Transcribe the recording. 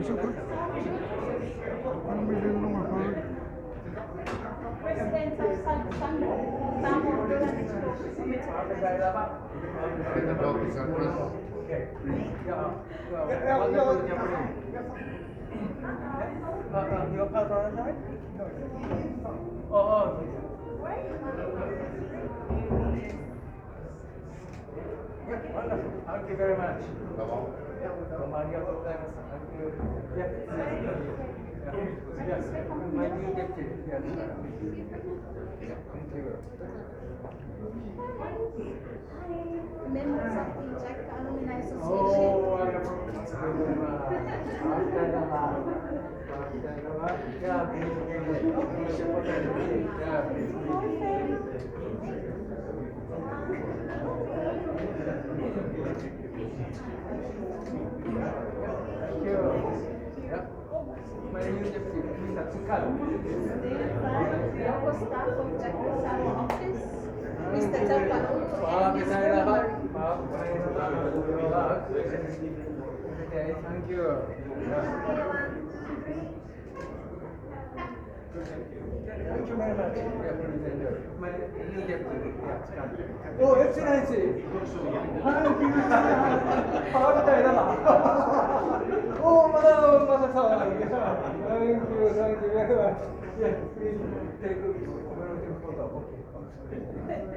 Eso fue. Ano bilhin mo nga pa? President of Samor Duran Your passport right? Oh. Thank you very much. Yes, my new deputy. Yes. Thank you. members of the Jack Alumni Association. Oh, wonderful. Thank you. My new deputy, Mr. Tsikal. The local staff of Jack Alumni office, Mr. Tapano and his Okay, thank you. Thank you very much. My new deputy. Oh, Excellency. Thank you. Oh, Madam Masasan. Thank you very much. Yes, please take a photo. Okay.